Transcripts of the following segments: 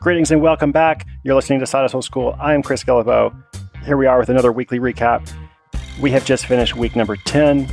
Greetings and welcome back. You're listening to Side Hustle School. I am Chris Guillebeau. Here we are with another weekly recap. We have just finished week number 10,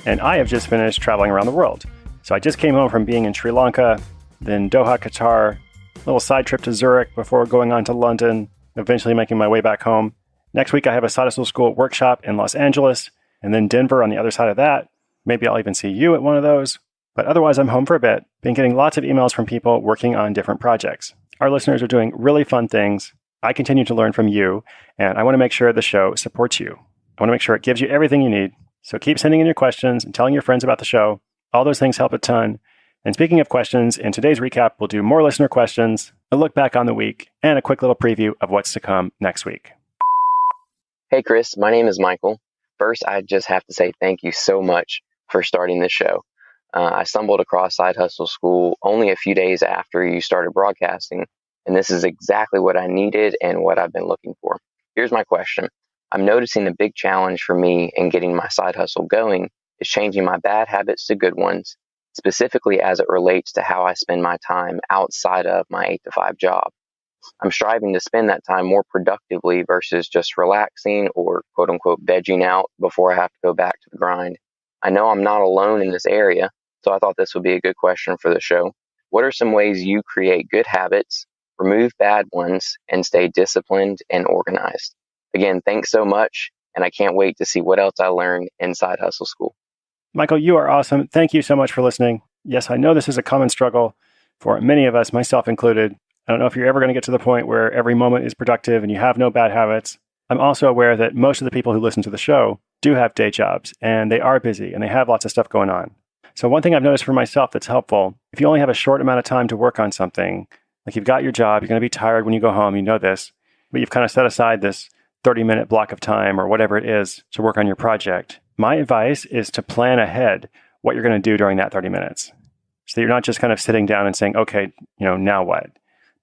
and I have just finished traveling around the world. So I just came home from being in Sri Lanka, then Doha, Qatar, a little side trip to Zurich before going on to London, eventually making my way back home. Next week, I have a Side Hustle School workshop in Los Angeles, and then Denver on the other side of that. Maybe I'll even see you at one of those. But otherwise, I'm home for a bit. Been getting lots of emails from people working on different projects. Our listeners are doing really fun things. I continue to learn from you, and I want to make sure the show supports you. I want to make sure it gives you everything you need. So keep sending in your questions and telling your friends about the show. All those things help a ton. And speaking of questions, in today's recap, we'll do more listener questions, a look back on the week, and a quick little preview of what's to come next week. Hey, Chris, my name is Michael. First, I just have to say thank you so much for starting this show. I stumbled across Side Hustle School only a few days after you started broadcasting, and this is exactly what I needed and what I've been looking for. Here's my question. I'm noticing the big challenge for me in getting my side hustle going is changing my bad habits to good ones, specifically as it relates to how I spend my time outside of my 8-to-5 job. I'm striving to spend that time more productively versus just relaxing or quote unquote vegging out before I have to go back to the grind. I know I'm not alone in this area, so I thought this would be a good question for the show. What are some ways you create good habits, remove bad ones, and stay disciplined and organized? Again, thanks so much, and I can't wait to see what else I learn in Side Hustle School. Michael, you are awesome. Thank you so much for listening. Yes, I know this is a common struggle for many of us, myself included. I don't know if you're ever going to get to the point where every moment is productive and you have no bad habits. I'm also aware that most of the people who listen to the show do have day jobs, and they are busy, and they have lots of stuff going on. So one thing I've noticed for myself that's helpful, if you only have a short amount of time to work on something, like you've got your job, you're going to be tired when you go home, you know this, but you've kind of set aside this 30-minute block of time or whatever it is to work on your project. My advice is to plan ahead what you're going to do during that 30 minutes. So you're not just kind of sitting down and saying, okay, now what?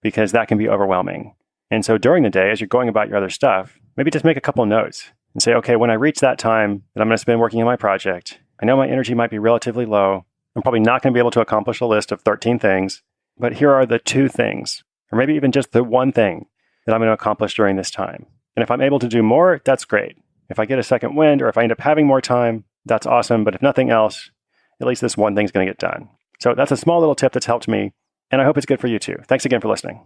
Because that can be overwhelming. And so during the day, as you're going about your other stuff, maybe just make a couple notes and say, okay, when I reach that time that I'm going to spend working on my project, I know my energy might be relatively low. I'm probably not going to be able to accomplish a list of 13 things, but here are the 2 things, or maybe even just the 1 thing that I'm going to accomplish during this time. And if I'm able to do more, that's great. If I get a second wind or if I end up having more time, that's awesome. But if nothing else, at least this 1 thing's going to get done. So that's a small little tip that's helped me, and I hope it's good for you too. Thanks again for listening.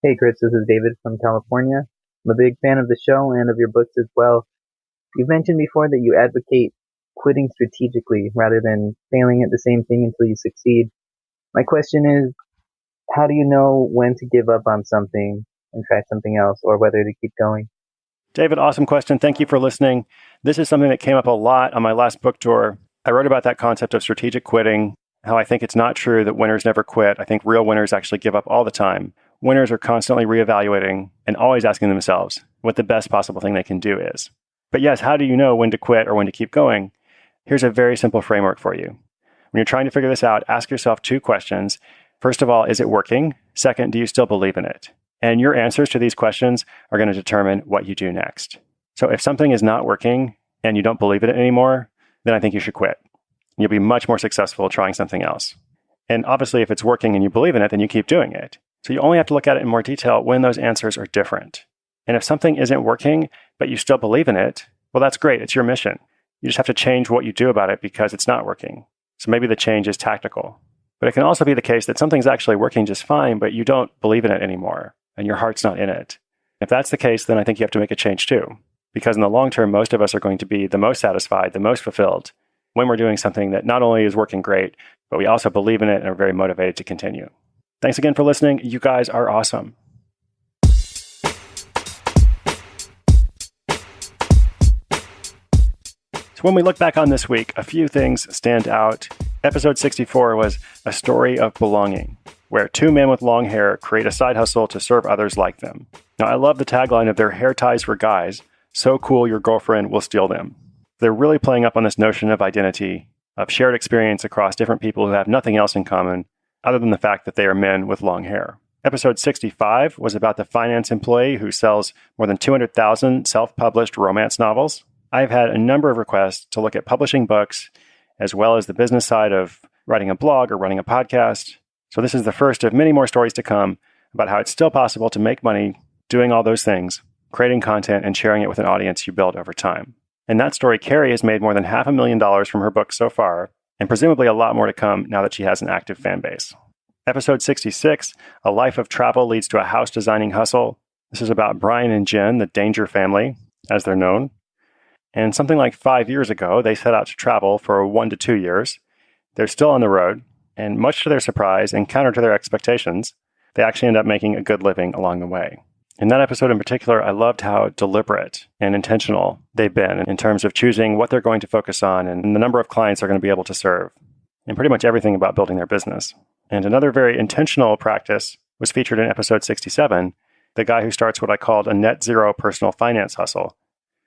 Hey, Chris, this is David from California. I'm a big fan of the show and of your books as well. You've mentioned before that you advocate quitting strategically rather than failing at the same thing until you succeed. My question is, how do you know when to give up on something and try something else, or whether to keep going? David, awesome question. Thank you for listening. This is something that came up a lot on my last book tour. I wrote about that concept of strategic quitting, how I think it's not true that winners never quit. I think real winners actually give up all the time. Winners are constantly reevaluating and always asking themselves what the best possible thing they can do is. But yes, how do you know when to quit or when to keep going? Here's a very simple framework for you. When you're trying to figure this out, ask yourself 2 questions. First of all, is it working? Second, do you still believe in it? And your answers to these questions are going to determine what you do next. So if something is not working and you don't believe in it anymore, then I think you should quit. You'll be much more successful trying something else. And obviously, if it's working and you believe in it, then you keep doing it. So you only have to look at it in more detail when those answers are different. And if something isn't working, but you still believe in it, well, that's great. It's your mission. You just have to change what you do about it because it's not working. So maybe the change is tactical. But it can also be the case that something's actually working just fine, but you don't believe in it anymore, and your heart's not in it. If that's the case, then I think you have to make a change too. Because in the long term, most of us are going to be the most satisfied, the most fulfilled, when we're doing something that not only is working great, but we also believe in it and are very motivated to continue. Thanks again for listening. You guys are awesome. So when we look back on this week, a few things stand out. Episode 64 was a story of belonging, where 2 men with long hair create a side hustle to serve others like them. Now, I love the tagline of their hair ties for guys, so cool your girlfriend will steal them. They're really playing up on this notion of identity, of shared experience across different people who have nothing else in common, other than the fact that they are men with long hair. Episode 65 was about the finance employee who sells more than 200,000 self-published romance novels. I've had a number of requests to look at publishing books, as well as the business side of writing a blog or running a podcast. So this is the first of many more stories to come about how it's still possible to make money doing all those things, creating content and sharing it with an audience you build over time. In that story, Carrie has made more than $500,000 from her book so far, and presumably a lot more to come now that she has an active fan base. Episode 66, A Life of Travel Leads to a House Designing Hustle. This is about Brian and Jen, the Danger family, as they're known. And something like 5 years ago, they set out to travel for 1 to 2 years. They're still on the road, and much to their surprise and counter to their expectations, they actually end up making a good living along the way. In that episode in particular, I loved how deliberate and intentional they've been in terms of choosing what they're going to focus on and the number of clients they're going to be able to serve, and pretty much everything about building their business. And another very intentional practice was featured in episode 67, the guy who starts what I called a net zero personal finance hustle.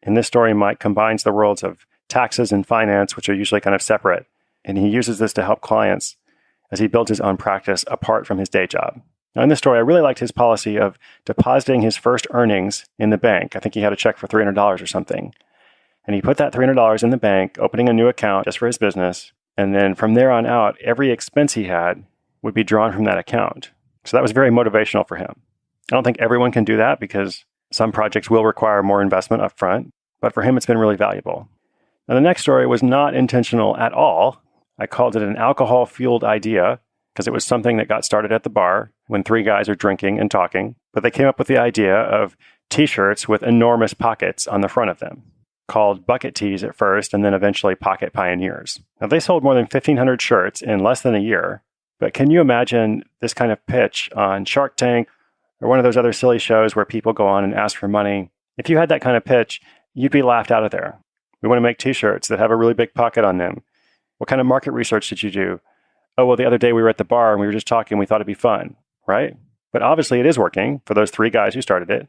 In this story, Mike combines the worlds of taxes and finance, which are usually kind of separate, and he uses this to help clients as he builds his own practice apart from his day job. Now, in this story, I really liked his policy of depositing his first earnings in the bank. I think he had a check for $300 or something. And he put that $300 in the bank, opening a new account just for his business. And then from there on out, every expense he had would be drawn from that account. So that was very motivational for him. I don't think everyone can do that because some projects will require more investment up front. But for him, it's been really valuable. Now, the next story was not intentional at all. I called it an alcohol-fueled idea because it was something that got started at the bar when 3 guys are drinking and talking. But they came up with the idea of T-shirts with enormous pockets on the front of them, called bucket tees at first and then eventually pocket pioneers. Now, they sold more than 1,500 shirts in less than a year. But can you imagine this kind of pitch on Shark Tank or one of those other silly shows where people go on and ask for money? If you had that kind of pitch, you'd be laughed out of there. We want to make T-shirts that have a really big pocket on them. What kind of market research did you do? Oh, well, the other day we were at the bar and we were just talking. We thought it'd be fun, right? But obviously it is working for those 3 guys who started it.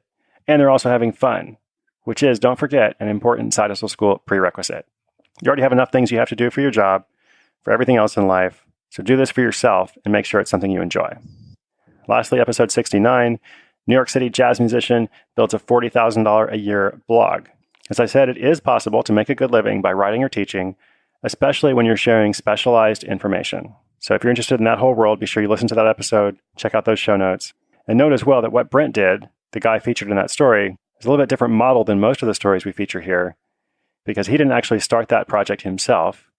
And they're also having fun, which is, don't forget, an important side hustle school prerequisite. You already have enough things you have to do for your job, for everything else in life. So do this for yourself and make sure it's something you enjoy. Lastly, episode 69, New York City jazz musician builds a $40,000 a year blog. As I said, it is possible to make a good living by writing or teaching, especially when you're sharing specialized information. So if you're interested in that whole world, be sure you listen to that episode, check out those show notes. And note as well that what Brent did, the guy featured in that story, is a little bit different model than most of the stories we feature here, because he didn't actually start that project himself.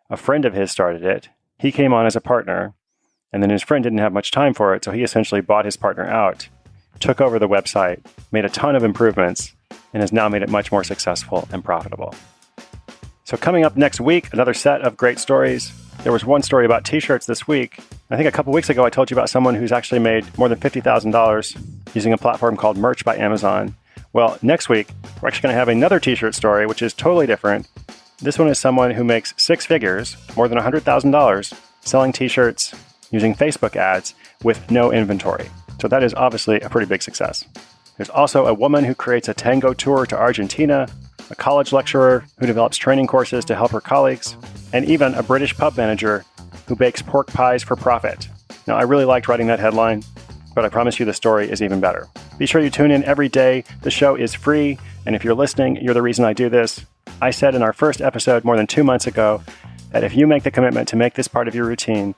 A friend of his started it. He came on as a partner, and then his friend didn't have much time for it, so he essentially bought his partner out, took over the website, made a ton of improvements, and has now made it much more successful and profitable. So coming up next week, another set of great stories. There was one story about T-shirts this week. I think a couple weeks ago, I told you about someone who's actually made more than $50,000 using a platform called Merch by Amazon. Well, next week, we're actually going to have another T-shirt story, which is totally different. This one is someone who makes 6 figures, more than $100,000, selling T-shirts using Facebook ads with no inventory. So that is obviously a pretty big success. There's also a woman who creates a tango tour to Argentina, a college lecturer who develops training courses to help her colleagues, and even a British pub manager who bakes pork pies for profit. Now, I really liked writing that headline, but I promise you the story is even better. Be sure you tune in every day. The show is free, and if you're listening, you're the reason I do this. I said in our first episode more than 2 months ago that if you make the commitment to make this part of your routine,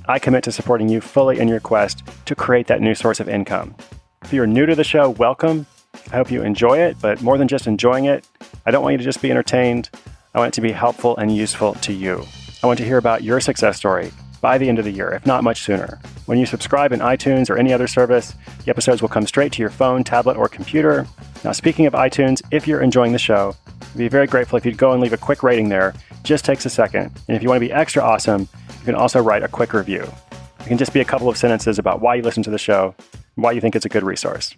I commit to supporting you fully in your quest to create that new source of income. If you're new to the show, welcome. I hope you enjoy it, but more than just enjoying it, I don't want you to just be entertained. I want it to be helpful and useful to you. I want to hear about your success story by the end of the year, if not much sooner. When you subscribe in iTunes or any other service, the episodes will come straight to your phone, tablet, or computer. Now, speaking of iTunes, if you're enjoying the show, I'd be very grateful if you'd go and leave a quick rating there. Just takes a second. And if you want to be extra awesome, you can also write a quick review. It can just be a couple of sentences about why you listen to the show and why you think it's a good resource.